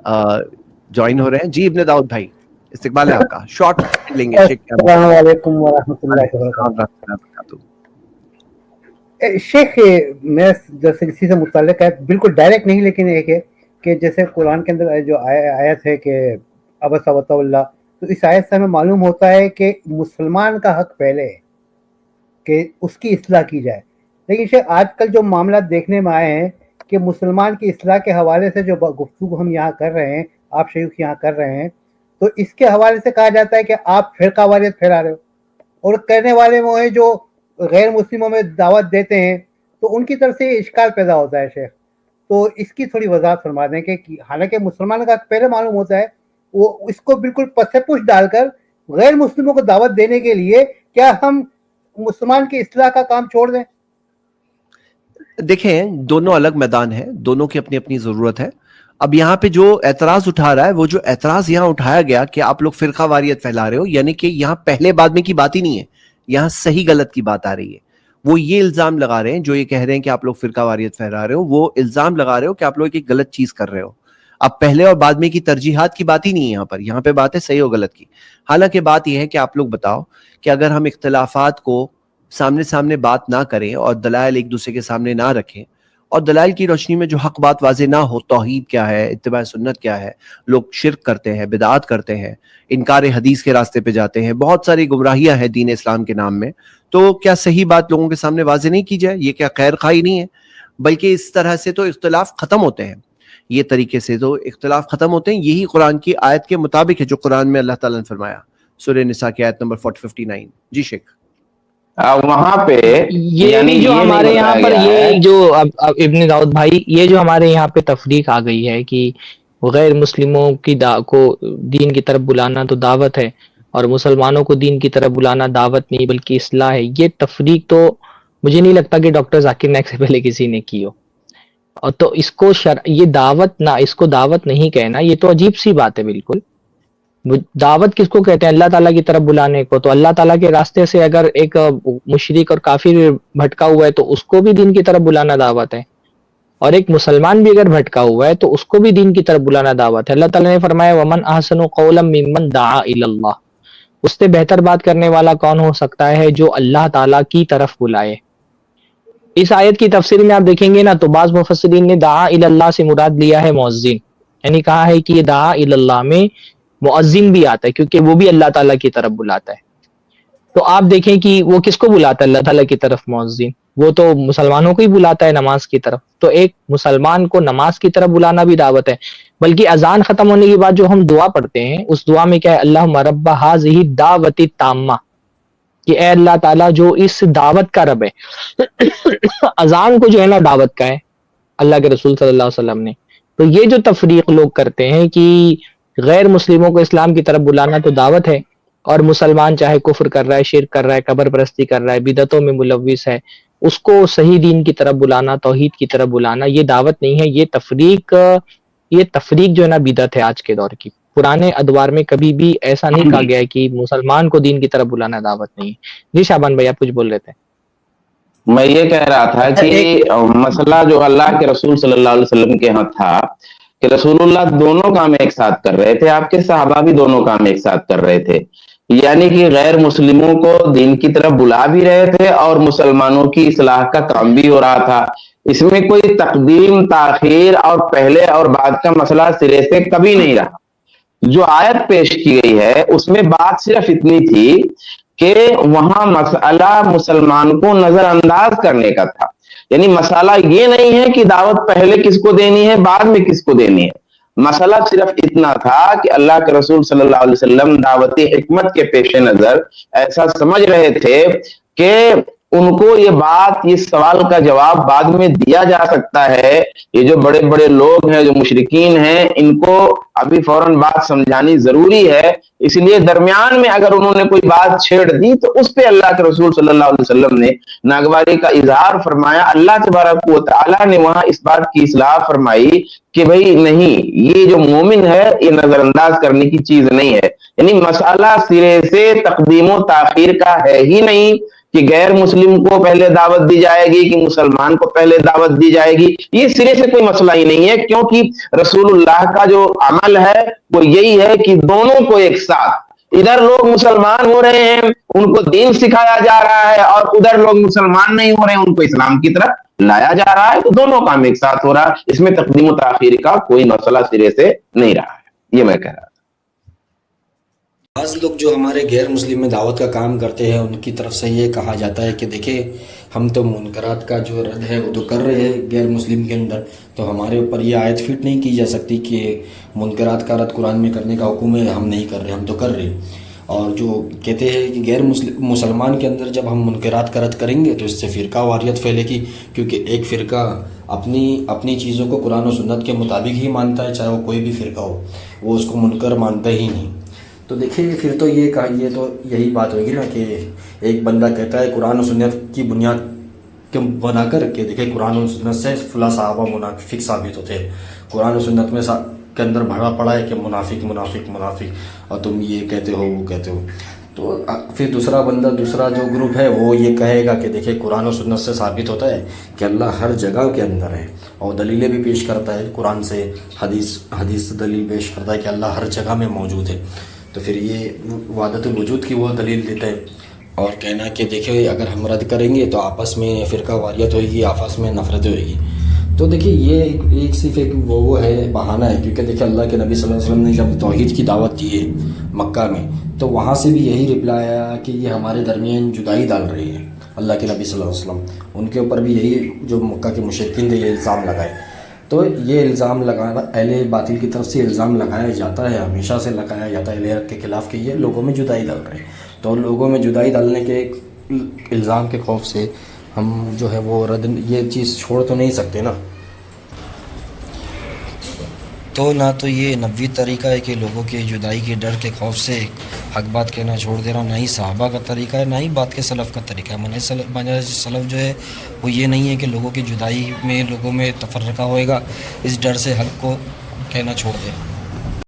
Join हो रहे हैं। जी ابن दाऊद भाई, इस्तिकबाल है आपका, शॉर्ट लेंगे। अस्सलामु अलैकुम व रहमतुल्लाहि व बरकातहू। शेख मैं जैसे इसी से मुताल्लिक है, बिल्कुल डायरेक्ट नहीं, लेकिन एक है कि जैसे कुरान के अंदर जो आयत है कि अबस वतवल्ला, तो इस आयत से हमें मालूम होता है कि मुसलमान का हक पहले है कि उसकी इस्लाह की जाए। लेकिन शेख आजकल जो मामला देखने में आए हैं कि मुसलमान की इस्लाह के हवाले से जो गुफ्तगू हम यहाँ कर रहे हैं, आप शयूख यहाँ कर रहे हैं, तो इसके हवाले से कहा जाता है कि आप फिरकावारियत फैला रहे हो, और करने वाले वो हैं जो गैर मुस्लिमों में दावत देते हैं, तो उनकी तरफ से इश्काल पैदा होता है। शेख तो इसकी थोड़ी वजाहत फरमा दें कि हालांकि मुसलमान का पहले मालूम होता है, वो इसको बिल्कुल पसेपुश डालकर गैर मुस्लिमों को दावत देने के लिए क्या हम मुसलमान की इस्लाह का काम छोड़ दें? देखें, दोनों अलग मैदान है, दोनों की अपनी अपनी जरूरत है। अब यहाँ पे जो एतराज उठा रहा है, वो जो एतराज यहाँ उठाया गया कि आप लोग फिरका वारियत फैला रहे हो, यानी कि यहाँ पहले बाद में की बात ही नहीं है, यहाँ सही गलत की बात आ रही है। वो ये इल्जाम लगा रहे हैं, जो ये कह रहे हैं कि आप लोग फिरका वारियत फैला रहे हो, वो इल्जाम लगा रहे हो कि आप लोग एक गलत चीज कर रहे हो। अब पहले और बाद में की तरजीहात की बात ही नहीं है यहाँ पे बात है सही और गलत की। हालांकि बात यह है कि आप लोग बताओ कि अगर हम इख्तलाफात को सामने सामने बात ना करें और दलाइल एक दूसरे के सामने ना रखें, और दलाइल की रोशनी में जो हक बात वाजे ना हो, तौहीद क्या है, इत्तिबा सुन्नत क्या है, लोग शिर्क करते हैं, बिदात करते हैं, इनकार हदीस के रास्ते पे जाते हैं, बहुत सारी गुमराहियां हैं दीन इस्लाम के नाम में, तो क्या सही बात लोगों के सामने वाजे नहीं की जाए? ये क्या खैर खाई नहीं है? बल्कि इस तरह से तो इख्तलाफ खत्म होते हैं, ये तरीके से तो इख्तलाफ खत्म होते हैं। यही कुरान की आयत के मुताबिक है जो कुरान में अल्लाह ताला ने फरमाया, सूरह निसा की आयत नंबर 459। जी शेख, वहां पे ये जो हमारे यहाँ पर ये जो अब इब्न दाऊद भाई, ये जो हमारे यहाँ पे तफरीक आ गई है कि गैर मुस्लिमों की को दीन की तरफ बुलाना तो दावत है और मुसलमानों को दीन की तरफ बुलाना दावत नहीं बल्कि इस्लाह है, ये तफरीक तो मुझे नहीं लगता कि डॉक्टर जाकिर नाइक से पहले किसी ने की हो। और तो इसको ये दावत ना, इसको दावत नहीं कहना, ये तो अजीब सी बात है बिल्कुल। दावत किसको कहते हैं? अल्लाह ताला की तरफ बुलाने को। तो अल्लाह ताला के रास्ते से अगर एक मुशरिक और काफिर भटका हुआ है तो उसको भी दीन की तरफ बुलाना दावत है, और एक मुसलमान भी अगर भटका हुआ है तो उसको भी दीन की तरफ बुलाना दावत है। अल्लाह ताला ने फरमाया वमन अहसनु कौलन मिम्मन दाआ इलल्लाह, उससे बेहतर बात करने वाला कौन हो सकता है जो अल्लाह ताला की तरफ बुलाए। इस आयत की तफसीर में आप देखेंगे ना तो बाज़ मुफस्सिरीन ने दाआ इलल्लाह से मुराद लिया है मुअज्जिन, यानी कहा है कि ये दाआ इलल्लाह में मुअज्जिन भी आता है क्योंकि वो भी अल्लाह ताला की तरफ बुलाता है। तो आप देखें कि वो किसको बुलाता है अल्लाह ताला की तरफ? मुअज्जिन, वो तो मुसलमानों को ही बुलाता है नमाज की तरफ। तो एक मुसलमान को नमाज की तरफ बुलाना भी दावत है। बल्कि अजान खत्म होने के बाद जो हम दुआ पढ़ते हैं उस दुआ में क्या है? अल्लाहुम्मा रब्बा हाज़िही दावती ताम्मा, कि ए अल्लाह ताला जो इस दावत का रब है। अजान को जो है ना दावत का है अल्लाह के रसूल सल्लल्लाहु अलैहि वसल्लम ने। तो ये जो तफरीक लोग करते हैं कि गैर मुस्लिमों को इस्लाम की तरफ बुलाना तो दावत है, और मुसलमान चाहे कुफ्र कर रहा है, शिर्क कर रहा है, कब्र परस्ती कर रहा है, बिदतों में मुलव्विस है, उसको सही दीन की तरफ बुलाना, तौहीद की तरफ बुलाना, ये दावत नहीं है। ये तफरीक जो है ना बिदत है आज के दौर की। पुराने अदवार में कभी भी ऐसा नहीं कहा गया है कि मुसलमान को दीन की तरफ बुलाना दावत नहीं है। जी शाबान भाई, आप कुछ बोल रहे थे? मैं ये कह रहा था कि मसला जो अल्लाह के रसूल सल्लल्लाहु अलैहि वसल्लम के यहाँ था कि रसूलुल्लाह दोनों काम एक साथ कर रहे थे, आपके सहाबा भी दोनों काम एक साथ कर रहे थे, यानी कि गैर मुस्लिमों को दीन की तरफ बुला भी रहे थे और मुसलमानों की इस्लाह का काम भी हो रहा था। इसमें कोई तकदीम ताखीर और पहले और बाद का मसला सिरे से कभी नहीं रहा। जो आयत पेश की गई है उसमें बात सिर्फ इतनी थी कि वहां मसला मुसलमान को नजरअंदाज करने का था, यानी मसला ये नहीं है कि दावत पहले किसको देनी है बाद में किसको देनी है। मसला सिर्फ इतना था कि अल्लाह के रसूल सल्लल्लाहु अलैहि वसल्लम दावती हिकमत के पेश नजर ऐसा समझ रहे थे कि उनको ये बात, ये सवाल का जवाब बाद में दिया जा सकता है। ये जो बड़े बड़े लोग हैं, जो मुशरिकीन हैं, इनको अभी फौरन बात समझानी जरूरी है। इसलिए दरमियान में अगर उन्होंने कोई बात छेड़ दी तो उस पे अल्लाह के रसूल सल्लल्लाहु अलैहि वसल्लम ने नागवारी का इजहार फरमाया। अल्लाह तबारक व तआला ने वहां इस बात की इस्लाह फरमाई कि भाई नहीं, ये जो मोमिन है ये नजरअंदाज करने की चीज नहीं है। यानी मसला सिरे से तकदीमो ताखीर का है ही नहीं کہ غیر مسلم کو پہلے دعوت دی جائے گی کہ مسلمان کو پہلے دعوت دی جائے گی، یہ سرے سے کوئی مسئلہ ہی نہیں ہے، کیونکہ رسول اللہ کا جو عمل ہے وہ یہی ہے کہ دونوں کو ایک ساتھ، ادھر لوگ مسلمان ہو رہے ہیں ان کو دین سکھایا جا رہا ہے، اور ادھر لوگ مسلمان نہیں ہو رہے ہیں ان کو اسلام کی طرف لایا جا رہا ہے، تو دونوں کام ایک ساتھ ہو رہا ہے، اس میں تقدیم و تاخیر کا کوئی مسئلہ سرے سے نہیں رہا ہے، یہ میں کہہ رہا ہوں۔ بعض لوگ جو ہمارے غیر مسلم میں دعوت کا کام کرتے ہیں ان کی طرف سے یہ کہا جاتا ہے کہ دیکھیں ہم تو منکرات کا جو رد ہے وہ تو کر رہے ہیں غیر مسلم کے اندر، تو ہمارے اوپر یہ آیت فٹ نہیں کی جا سکتی کہ منکرات کا رد قرآن میں کرنے کا حکم ہے، ہم نہیں کر رہے، ہم تو کر رہے۔ اور جو کہتے ہیں کہ غیر مسلمان کے اندر جب ہم منکرات کا رد کریں گے تو اس سے فرقہ واریت پھیلے گی، کیونکہ ایک فرقہ اپنی چیزوں کو قرآن و سنت کے مطابق ہی مانتا ہے، چاہے وہ کوئی بھی فرقہ ہو، وہ اس کو منکر مانتا ہی نہیں۔ تو دیکھیے پھر تو یہ تو یہی بات ہوگی نا کہ ایک بندہ کہتا ہے قرآن و سنت کی بنیاد کے بنا کر کہ دیکھیں قرآن و سنت سے فلاں صحابہ منافق ثابت ہوتے ہیں، قرآن و سنت میں کے اندر بھرا پڑا ہے کہ منافق منافق منافق، اور تم یہ کہتے ہو وہ کہتے ہو، تو پھر دوسرا جو گروپ ہے وہ یہ کہے گا کہ دیکھیں قرآن و سنت سے ثابت ہوتا ہے کہ اللہ ہر جگہ کے اندر ہے، اور دلیلیں بھی پیش کرتا ہے قرآن سے، حدیث سے دلیل پیش کرتا ہے کہ اللہ ہر جگہ میں موجود ہے، تو پھر یہ وحدت الوجود کی وہ دلیل دیتا ہے، اور کہنا کہ دیکھیں اگر ہم رد کریں گے تو آپس میں فرقہ واریت ہوئے گی، آپس میں نفرت ہوئے گی۔ تو دیکھیں یہ صرف ایک وہ ہے بہانہ ہے، کیونکہ دیکھیں اللہ کے نبی صلی اللہ علیہ وسلم نے جب توحید کی دعوت دی ہے مکہ میں، تو وہاں سے بھی یہی رپلائی آیا کہ یہ ہمارے درمیان جدائی ڈال رہے ہیں اللہ کے نبی صلی اللہ علیہ وسلم، ان کے اوپر بھی یہی جو مکہ کے مشرکین تھے یہ الزام لگائے۔ تو یہ الزام لگانا اہل باطل کی طرف سے الزام لگایا جاتا ہے، ہمیشہ سے لگایا جاتا ہے اہل حق کے خلاف کہ یہ لوگوں میں جدائی ڈال رہے ہیں، تو لوگوں میں جدائی ڈالنے کے الزام کے خوف سے ہم جو ہے وہ یہ چیز چھوڑ تو نہیں سکتے نا۔ تو نہ تو یہ نبوی طریقہ ہے کہ لوگوں کے جدائی کے ڈر کے خوف سے حق بات کہنا چھوڑ دینا، نہ ہی صحابہ کا طریقہ ہے، نہ ہی بات کے سلف کا طریقہ ہے۔ منہج سلف جو ہے وہ یہ نہیں ہے کہ لوگوں کی جدائی میں لوگوں میں تفرقہ ہوئے گا، اس ڈر سے حق کو کہنا چھوڑ دے۔